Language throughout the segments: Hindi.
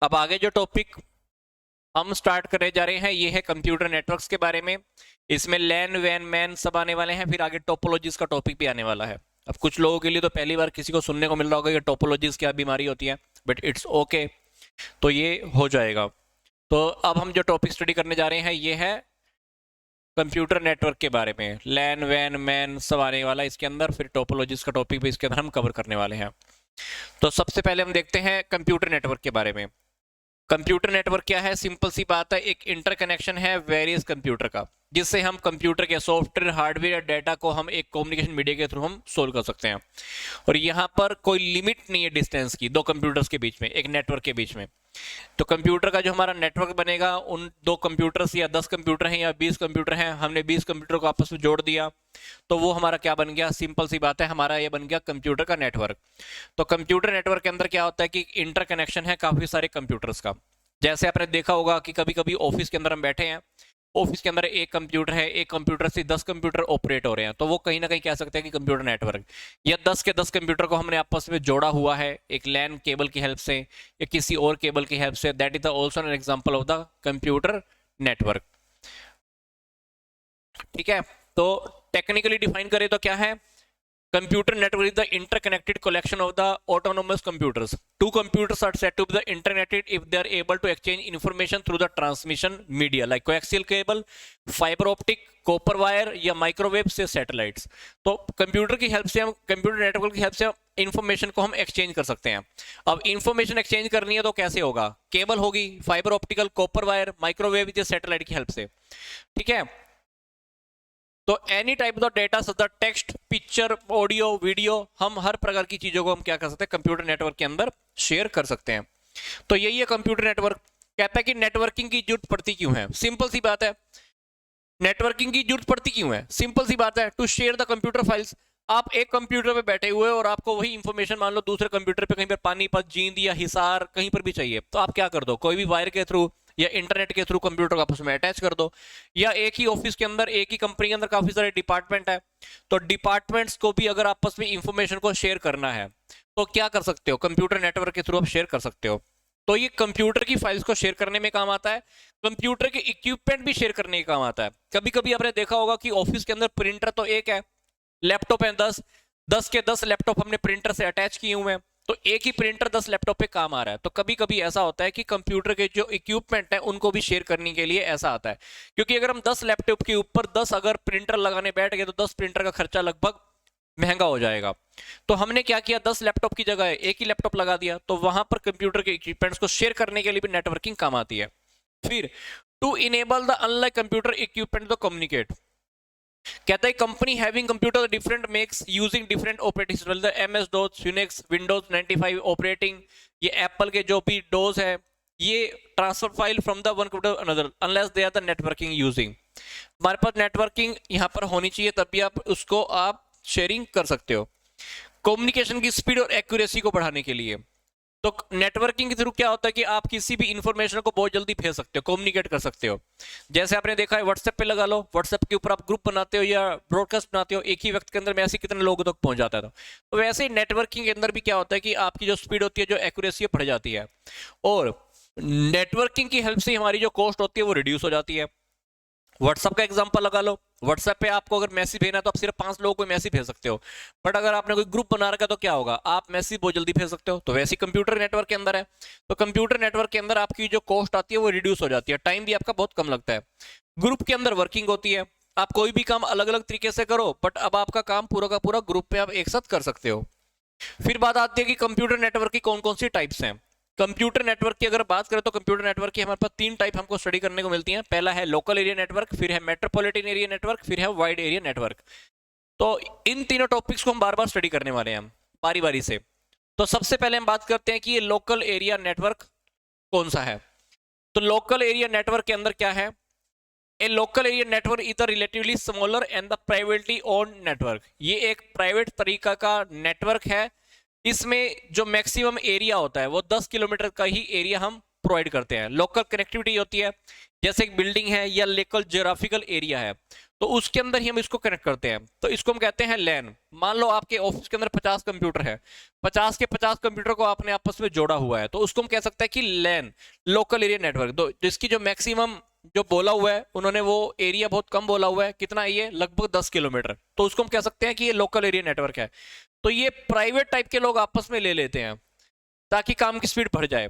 अब आगे जो टॉपिक हम स्टार्ट करने जा रहे हैं ये है कंप्यूटर नेटवर्क्स के बारे में। इसमें लैन वैन मैन सब आने वाले हैं, फिर आगे टोपोलॉजीज का टॉपिक भी आने वाला है। अब कुछ लोगों के लिए तो पहली बार किसी को सुनने को मिल रहा होगा कि टोपोलॉजीज क्या बीमारी होती है, बट इट्स ओके, तो ये हो जाएगा। तो अब हम जो टॉपिक स्टडी करने जा रहे हैं ये है कंप्यूटर नेटवर्क के बारे में। लैन वैन मैन सब आने वाला है इसके अंदर, फिर टोपोलॉजीज का टॉपिक भी इसके अंदर हम कवर करने वाले हैं। तो सबसे पहले हम देखते हैं कंप्यूटर नेटवर्क के बारे में। कंप्यूटर नेटवर्क क्या है? सिंपल सी बात है, एक इंटरकनेक्शन है वेरियस कंप्यूटर का, जिससे हम कंप्यूटर के सॉफ्टवेयर हार्डवेयर या डाटा को हम एक कम्युनिकेशन मीडिया के थ्रू हम सोल्व कर सकते हैं। और यहाँ पर कोई लिमिट नहीं है डिस्टेंस की, दो कंप्यूटर्स के बीच में, एक नेटवर्क के बीच में। तो कंप्यूटर का जो हमारा नेटवर्क बनेगा, उन दो कंप्यूटर्स या 10 कंप्यूटर हैं या 20 कंप्यूटर हैं, हमने 20 कंप्यूटर को आपस में जोड़ दिया, तो वो हमारा क्या बन गया? सिंपल सी बात है, हमारा ये बन गया कंप्यूटर का नेटवर्क। तो कंप्यूटर नेटवर्क के अंदर क्या होता है कि इंटरकनेक्शन है काफी सारे कंप्यूटर्स का। जैसे आपने देखा होगा कि कभी कभी ऑफिस के अंदर हम बैठे हैं, ऑफिस के अंदर एक कंप्यूटर है, एक कंप्यूटर से 10 कंप्यूटर ऑपरेट हो रहे हैं, तो वो कहीं ना कहीं कह सकते हैं कि कंप्यूटर नेटवर्क। या 10 के 10 कंप्यूटर को हमने आपस में जोड़ा हुआ है एक लैन केबल की हेल्प से या किसी और केबल की हेल्प से, that is also an example of the computer network. ठीक है, तो टेक्निकली डिफाइन करें तो क्या है? Computer network is the interconnected collection of the autonomous computers. Two computers are said to be the interconnected if they are able to exchange information through the transmission media like coaxial cable, fiber optic, copper wire या microwave से satellites. तो कंप्यूटर की हेल्प से हम, कंप्यूटर नेटवर्क की हेल्प से इंफॉर्मेशन को हम एक्सचेंज कर सकते हैं। अब इंफॉर्मेशन एक्सचेंज करनी है तो कैसे होगा? केबल होगी, fibre optical, copper wire, microwave या सैटेलाइट की हेल्प से। ठीक है, तो any type of data such the text, picture, audio, video, हम हर प्रकार की चीजों को हम क्या कर सकते हैं? कंप्यूटर नेटवर्क के अंदर शेयर कर सकते हैं। तो यही है कंप्यूटर नेटवर्क। कहता है कि नेटवर्किंग की जरूरत पड़ती क्यों है? सिंपल सी बात है, नेटवर्किंग की जरूरत पड़ती क्यों है? सिंपल सी बात है, to share the computer files. आप एक कंप्यूटर पे बैठे हुए और आपको वही इंफॉर्मेशन मान लो दूसरे कंप्यूटर पे कहीं पर पानीपत, जींद या हिसार कहीं पर भी चाहिए, तो आप क्या कर दो? कोई भी वायर के थ्रू या इंटरनेट के थ्रू कंप्यूटर को आपस में अटैच कर दो। या एक ही ऑफिस के अंदर, एक ही कंपनी के अंदर काफी सारे डिपार्टमेंट है, तो डिपार्टमेंट्स को भी अगर आपस में इंफॉर्मेशन को शेयर करना है तो क्या कर सकते हो? कंप्यूटर नेटवर्क के थ्रू आप शेयर कर सकते हो। तो ये कंप्यूटर की फाइल्स को शेयर करने में काम आता है, कंप्यूटर के इक्विपमेंट भी शेयर करने का काम आता है। कभी कभी आपने देखा होगा कि ऑफिस के अंदर प्रिंटर तो एक है, लैपटॉप है 10, 10 के 10 लैपटॉप हमने प्रिंटर से अटैच किए हुए हैं, तो एक ही प्रिंटर 10 लैपटॉप पे काम आ रहा है। तो कभी कभी ऐसा होता है कि कंप्यूटर के जो इक्विपमेंट है उनको भी शेयर करने के लिए ऐसा आता है, क्योंकि अगर हम 10 लैपटॉप के ऊपर 10 अगर प्रिंटर लगाने बैठ गए तो 10 प्रिंटर का खर्चा लगभग महंगा हो जाएगा। तो हमने क्या किया? 10 लैपटॉप की जगह एक ही लैपटॉप लगा दिया, तो वहां पर कंप्यूटर के इक्विपमेंट्स को शेयर करने के लिए भी नेटवर्किंग काम आती है। फिर to enable the unlike computer equipment to communicate, कहता है company having computer different makes using different operating system, the MS DOS, Unix, Windows 95 operating, ये एप्पल के जो भी डोज है, ये transfer file from the one computer another unless they are the networking using. हमारे पास नेटवर्किंग यहाँ पर होनी चाहिए, तभी आप उसको आप शेयरिंग कर सकते हो। कम्युनिकेशन की स्पीड और एक्यूरेसी को बढ़ाने के लिए, तो नेटवर्किंग के थ्रू क्या होता है कि आप किसी भी इंफॉर्मेशन को बहुत जल्दी भेज सकते हो, कम्युनिकेट कर सकते हो। जैसे आपने देखा है व्हाट्सएप पे लगा लो, व्हाट्सएप के ऊपर आप ग्रुप बनाते हो या ब्रॉडकास्ट बनाते हो, एक ही वक्त के अंदर मैसेज कितने लोगों तक पहुंच जाता है। तो वैसे ही नेटवर्किंग के अंदर भी क्या होता है कि आपकी जो स्पीड होती है, जो एक्यूरेसी बढ़ जाती है, और नेटवर्किंग की हेल्प से हमारी जो कॉस्ट होती है वो रिड्यूस हो जाती है। व्हाट्सएप का एग्जांपल लगा लो, व्हाट्सएप पे आपको अगर मैसेज भेजना है तो आप सिर्फ 5 लोगों को मैसेज भेज सकते हो, बट अगर आपने कोई ग्रुप बना रखा है तो क्या होगा? आप मैसेज बहुत जल्दी भेज सकते हो। तो वैसे कंप्यूटर नेटवर्क के अंदर है, तो कंप्यूटर नेटवर्क के अंदर आपकी जो कॉस्ट आती है वो रिड्यूस हो जाती है, टाइम भी आपका बहुत कम लगता है। ग्रुप के अंदर वर्किंग होती है, आप कोई भी काम अलग अलग तरीके से करो, बट अब आपका काम पूरा का पूरा ग्रुप में आप एक साथ कर सकते हो। फिर बात आती है कि कंप्यूटर नेटवर्क की कौन कौन सी टाइप्स हैं। कंप्यूटर नेटवर्क की अगर बात करें तो कंप्यूटर नेटवर्क की हमारे पास 3 टाइप हमको स्टडी करने को मिलती हैं। पहला है लोकल एरिया नेटवर्क, फिर है मेट्रोपॉलिटन एरिया नेटवर्क, फिर है वाइड एरिया नेटवर्क। तो इन तीनों टॉपिक्स को हम बार बार स्टडी करने वाले हैं, हम बारी बारी से। तो सबसे पहले हम बात करते हैं कि ये लोकल एरिया नेटवर्क कौन सा है। तो लोकल एरिया नेटवर्क के अंदर क्या है? ए local area network is the relatively smaller and the privately owned network. ये एक प्राइवेट तरीका का नेटवर्क है, इसमें जो मैक्सिमम एरिया होता है वो 10 किलोमीटर का ही एरिया हम प्रोवाइड करते हैं। लोकल कनेक्टिविटी होती है, जैसे एक बिल्डिंग है या लोकल ज्योग्राफिकल एरिया है, तो उसके अंदर ही हम इसको कनेक्ट करते हैं, तो इसको हम कहते हैं लैन। मान लो आपके ऑफिस के अंदर 50 कंप्यूटर है, 50 के 50 कंप्यूटर को आपने आपस में जोड़ा हुआ है, तो उसको हम कह सकते हैं कि लैन, लोकल एरिया नेटवर्क। तो जिसकी जो मैक्सिमम जो बोला हुआ है, उन्होंने वो एरिया बहुत कम बोला हुआ है, कितना ये लगभग 10 किलोमीटर, तो उसको हम कह सकते हैं कि ये लोकल एरिया नेटवर्क है। तो ये प्राइवेट टाइप के लोग आपस में ले लेते हैं ताकि काम की स्पीड बढ़ जाए।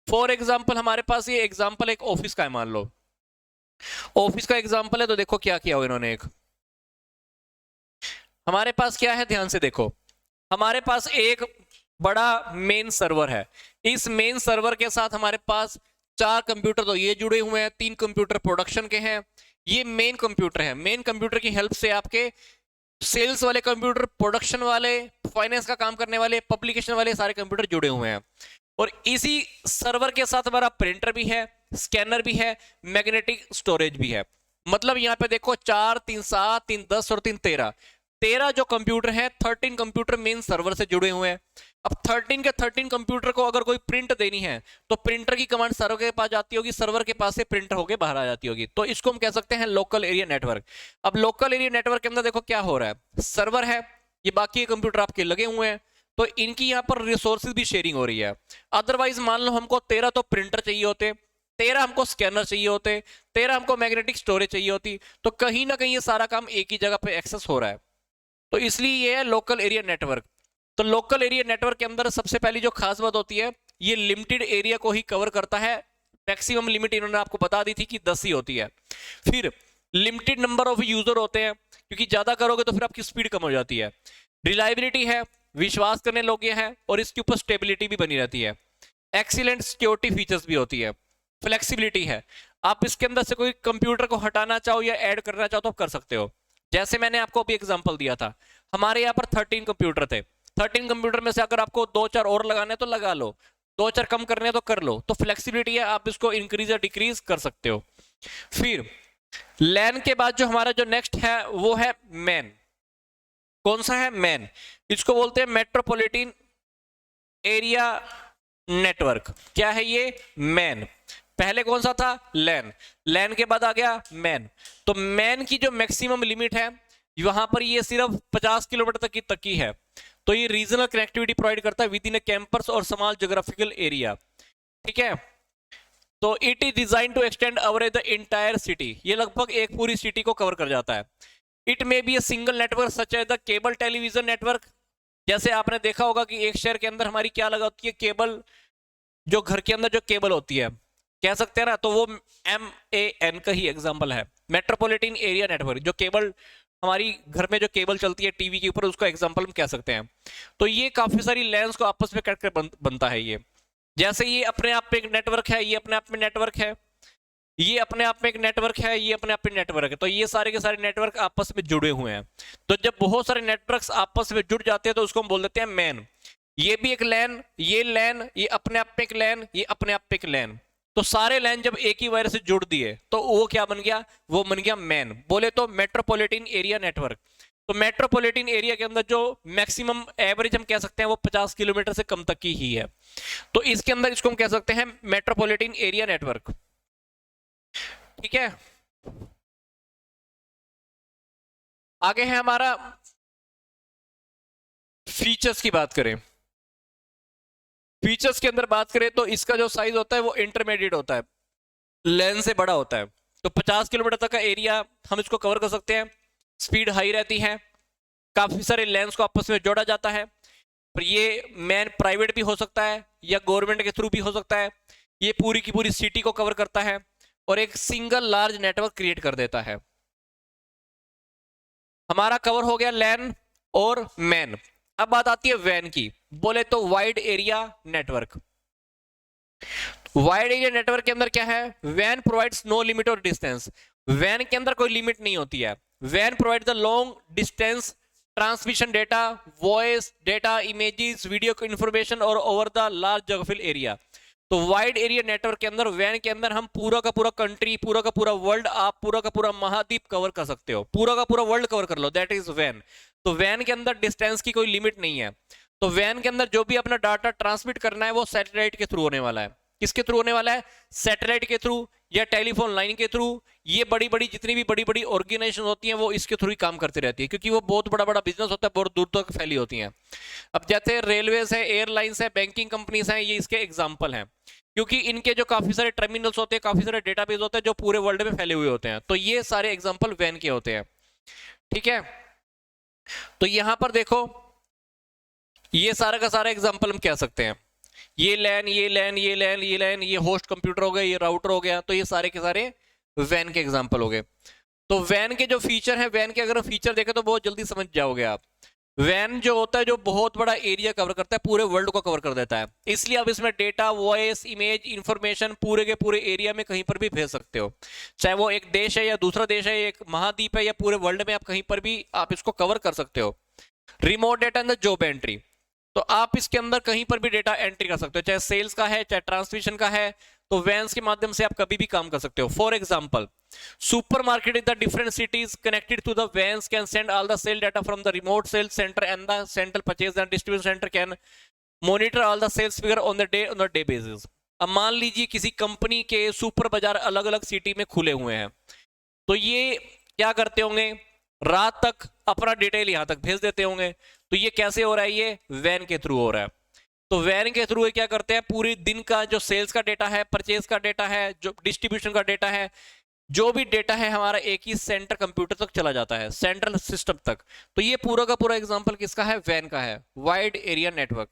फॉर एग्जाम्पल हमारे पास ये एग्जाम्पल एक ऑफिस का है, मान लो ऑफिस का एग्जाम्पल है, तो देखो क्या किया इन्होंने। एक हमारे पास क्या है, ध्यान से देखो, हमारे पास एक बड़ा मेन सर्वर है। इस मेन सर्वर के साथ हमारे पास 4 कंप्यूटर तो ये जुड़े हुए हैं, 3 कंप्यूटर प्रोडक्शन के हैं। ये मेन कंप्यूटर है। मेन कंप्यूटर की हेल्प से आपके सेल्स वाले कंप्यूटर, प्रोडक्शन वाले, फाइनेंस का काम करने वाले, पब्लिकेशन वाले सारे कंप्यूटर जुड़े हुए हैं। और इसी सर्वर के साथ हमारा प्रिंटर भी है, स्कैनर भी है, मैग्नेटिक स्टोरेज भी है। मतलब यहाँ पे देखो 4 3 7 3 10 और 3 13 जो कंप्यूटर है, 13 कंप्यूटर मेन सर्वर से जुड़े हुए हैं। अब 13 के 13 कंप्यूटर को अगर कोई प्रिंट देनी है, तो प्रिंटर की कमांड सर्वर के पास जाती होगी, सर्वर के पास से प्रिंटर होके बाहर आ जाती होगी। तो इसको हम कह सकते हैं लोकल एरिया नेटवर्क। अब लोकल एरिया नेटवर्क के अंदर देखो क्या हो रहा है, सर्वर है, ये बाकी कंप्यूटर आपके लगे हुए हैं, तो इनकी यहाँ पर रिसोर्सेज भी शेयरिंग हो रही है। अदरवाइज मान लो हमको 13 तो प्रिंटर चाहिए होते, 13 हमको स्कैनर चाहिए होते, 13 हमको मैग्नेटिक स्टोरेज चाहिए होती, तो कहीं ना कहीं ये सारा काम एक ही जगह पे एक्सेस हो रहा है। तो इसलिए ये है लोकल एरिया नेटवर्क। तो लोकल एरिया नेटवर्क के अंदर सबसे पहली जो खास बात होती है, ये लिमिटेड एरिया को ही कवर करता है। मैक्सिमम लिमिट इन्होंने आपको बता दी थी कि 10 ही होती है। फिर लिमिटेड नंबर ऑफ यूजर होते हैं, क्योंकि ज्यादा करोगे तो फिर आपकी स्पीड कम हो जाती है। रिलायबिलिटी है, विश्वास करने योग्य है, और इसके ऊपर स्टेबिलिटी भी बनी रहती है। एक्सीलेंट सिक्योरिटी फीचर्स भी होती है। फ्लेक्सिबिलिटी है, आप इसके अंदर से कोई कंप्यूटर को हटाना चाहो या ऐड करना चाहो तो आप कर सकते हो। जैसे मैंने आपको अभी एग्जांपल दिया था, हमारे यहाँ पर 13 कंप्यूटर थे, 13 कंप्यूटर में से अगर आपको 2-4 और लगाने तो लगा लो, 2-4 कम करने तो कर लो। तो फ्लेक्सिबिलिटी है, आप इसको इंक्रीज या डिक्रीज कर सकते हो। फिर लैन के बाद जो हमारा जो नेक्स्ट है वो है मैन। कौन सा है? मैन। इसको बोलते हैं मेट्रोपॉलिटन एरिया नेटवर्क। क्या है ये? मैन। पहले कौन सा था? लैन। लैन के बाद आ गया मैन। तो मैन की जो मैक्सिमम लिमिट है वहां पर ये सिर्फ 50 किलोमीटर तक की है। तो ये रीजनल कनेक्टिविटी प्रोवाइड करता है विद इन ए कैंपस और स्मॉल ज्योग्राफिकल एरिया। ठीक है, तो it is design to extend average the entire city. ये लगभग एक पूरी सिटी को कवर कर जाता है। It may be a single network such as the cable television network. जैसे आपने देखा होगा कि एक शहर के अंदर हमारी क्या लगा होती है? केबल। जो घर के अंदर जो केबल होती है, कह सकते हैं ना, तो वो MAN का ही एग्जांपल है, मेट्रोपॉलिटन एरिया नेटवर्क। जो केबल हमारी घर में जो केबल चलती है टीवी के ऊपर, उसका एग्जांपल हम कह सकते हैं। तो ये काफी सारी लैंस को आपस में कट कर बनता है ये। जैसे ये अपने आप में एक नेटवर्क है, ये अपने आप में नेटवर्क है, ये अपने आप में एक नेटवर्क है, ये अपने आप में नेटवर्क है। तो ये सारे के सारे नेटवर्क आपस में जुड़े हुए हैं। तो जब बहुत सारे नेटवर्क्स आपस में जुड़ जाते हैं तो उसको हम बोल देते हैं मैन। ये भी एक लैन, ये लैन, ये अपने आप में एक लैन, ये अपने आप में एक लैन। तो सारे लैन जब एक ही वायर से जुड़ दिए तो वो क्या बन गया? वो बन गया मैन। बोले तो मेट्रोपॉलिटन एरिया नेटवर्क। तो मेट्रोपॉलिटन एरिया के अंदर जो मैक्सिमम एवरेज हम कह सकते हैं वो 50 किलोमीटर से कम तक की ही है। तो इसके अंदर इसको हम कह सकते हैं मेट्रोपॉलिटन एरिया नेटवर्क। ठीक है, आगे है हमारा फीचर्स की बात करें। फीचर्स के अंदर बात करें तो इसका जो साइज होता है वो इंटरमीडिएट होता है, लेंस से बड़ा होता है। तो 50 किलोमीटर तक का एरिया हम इसको कवर कर सकते हैं। स्पीड हाई रहती है, काफी सारे लेंस को आपस में जोड़ा जाता है। पर ये मैन प्राइवेट भी हो सकता है या गवर्नमेंट के थ्रू भी हो सकता है। ये पूरी की पूरी सिटी को कवर करता है और एक सिंगल लार्ज नेटवर्क क्रिएट कर देता है। हमारा कवर हो गया लैन और मैन। अब बात आती है वैन की। बोले तो wide area network. Wide area network के अंदर क्या है? वैन प्रोवाइड्स नो लिमिट और डिस्टेंस। वैन के अंदर कोई लिमिट नहीं होती है। वैन provide the long distance transmission data, voice data, images, video information और over the large geographical area. तो वाइड एरिया नेटवर्क के अंदर, वैन के अंदर हम पूरा का पूरा कंट्री, पूरा का पूरा वर्ल्ड, आप पूरा का पूरा महाद्वीप कवर कर सकते हो, पूरा का पूरा वर्ल्ड कवर कर लो, दैट इज वैन। तो वैन के अंदर डिस्टेंस की कोई लिमिट नहीं है। तो वैन के अंदर जो भी अपना डाटा ट्रांसमिट करना है वो सैटेलाइट के थ्रू होने वाला है। किसके थ्रू होने वाला है? सैटेलाइट के थ्रू या टेलीफोन लाइन के थ्रू। ये बड़ी बड़ी जितनी भी बड़ी बड़ी ऑर्गेनाइजेशन होती हैं वो इसके थ्रू ही काम करती रहती है, क्योंकि वो बहुत बड़ा बड़ा बिजनेस होता है, बहुत दूर तक फैली होती हैं। अब जैसे रेलवेज है, एयरलाइंस है, बैंकिंग कंपनीज हैं, ये इसके एग्जाम्पल हैं, क्योंकि इनके जो काफी सारे टर्मिनल्स होते हैं, काफी सारे डेटाबेस होते हैं जो पूरे वर्ल्ड में फैले हुए होते हैं। तो ये सारे एग्जाम्पल वैन के होते हैं, ठीक है। तो यहां पर देखो ये सारा का सारा एग्जाम्पल हम कह सकते हैं, ये लैन, ये लैन, ये लैन, ये लैन, ये होस्ट कंप्यूटर हो गया, ये राउटर हो गया, तो ये सारे के सारे वैन के एग्जाम्पल हो गए। तो वैन के जो फीचर है, वैन के अगर फीचर देखें तो बहुत जल्दी समझ जाओगे आप। वैन जो होता है जो बहुत बड़ा एरिया कवर करता है, पूरे वर्ल्ड को कवर कर देता है, इसलिए आप इसमें डेटा, वॉइस, इमेज, इंफॉर्मेशन पूरे के पूरे एरिया में कहीं पर भी भेज सकते हो, चाहे वो एक देश है या दूसरा देश है, एक महाद्वीप है या पूरे वर्ल्ड में, आप कहीं पर भी आप इसको कवर कर सकते हो। Remote data and the job entry, तो आप इसके अंदर कहीं पर भी डेटा एंट्री कर सकते हो, चाहे सेल्स का है, चाहे ट्रांसमिशन का है, तो वैन्स के माध्यम से आप कभी भी काम कर सकते हो। For example, supermarket in the different cities connected to the vans can send all the sale data from the remote sales center, and the central purchase and distribution center can monitor all the sales figure on the day basis। अब मान लीजिए किसी कंपनी के सुपर बाजार अलग अलग सिटी में खुले हुए हैं, तो ये क्या करते होंगे, रात तक अपना डिटेल यहां तक भेज देते होंगे। तो ये कैसे हो रहा है? ये वैन के थ्रू हो रहा है। तो वैन के थ्रू क्या करते हैं, पूरी दिन का जो सेल्स का डेटा है, परचेज का डेटा है, जो डिस्ट्रीब्यूशन का डेटा है, जो भी डेटा है हमारा एक ही सेंटर कंप्यूटर तक चला जाता है, सेंट्रल सिस्टम तक। तो ये पूरा का पूरा एग्जांपल किसका है? वैन का है, वाइड एरिया नेटवर्क।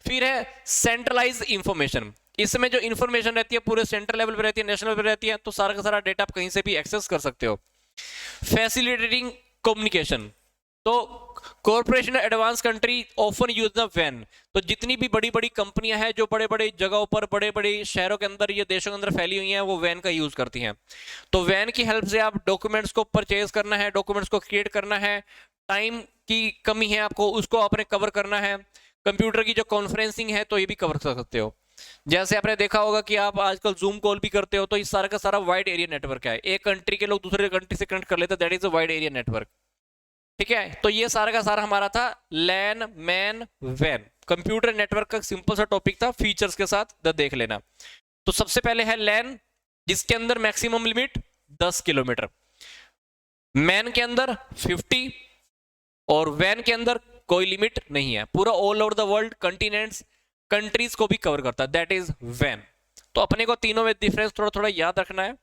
फिर है सेंट्रलाइज इंफॉर्मेशन, इसमें जो इंफॉर्मेशन रहती है पूरे सेंट्रल लेवल पे रहती है, नेशनल पे रहती है, तो सारा का सारा डेटा आप कहीं से भी एक्सेस कर सकते हो। फैसिलिटेटिंग कम्युनिकेशन, तो corporation advance country often use the वैन, तो जितनी भी बड़ी बड़ी कंपनियां हैं जो बड़े बड़े जगहों पर, बड़े बड़े शहरों के अंदर या देशों के अंदर फैली हुई हैं, वो वैन का यूज करती हैं। तो वैन की हेल्प से आप डॉक्यूमेंट्स को परचेज करना है, डॉक्यूमेंट्स को क्रिएट करना है, टाइम की कमी है आपको, उसको आपने कवर करना है, कंप्यूटर की जो कॉन्फ्रेंसिंग है तो ये भी कवर कर सकते हो। जैसे आपने देखा होगा कि आप आजकल जूम कॉल भी करते हो, तो इस सारा का सारा वाइड एरिया नेटवर्क है, एक कंट्री के लोग दूसरे कंट्री से कनेक्ट कर लेते हैं, that is a wide area network, ठीक है। तो ये सारा का सारा हमारा था लैन, मैन, वैन, कंप्यूटर नेटवर्क का सिंपल सा टॉपिक था, फीचर्स के साथ देख लेना। तो सबसे पहले है लैन, जिसके अंदर मैक्सिमम लिमिट 10 किलोमीटर, मैन के अंदर 50 और वैन के अंदर कोई लिमिट नहीं है, पूरा all over the world, continents, countries को भी कवर करता है, दैट इज वैन। तो अपने को तीनों में डिफरेंस थोड़ा थोड़ा याद रखना है।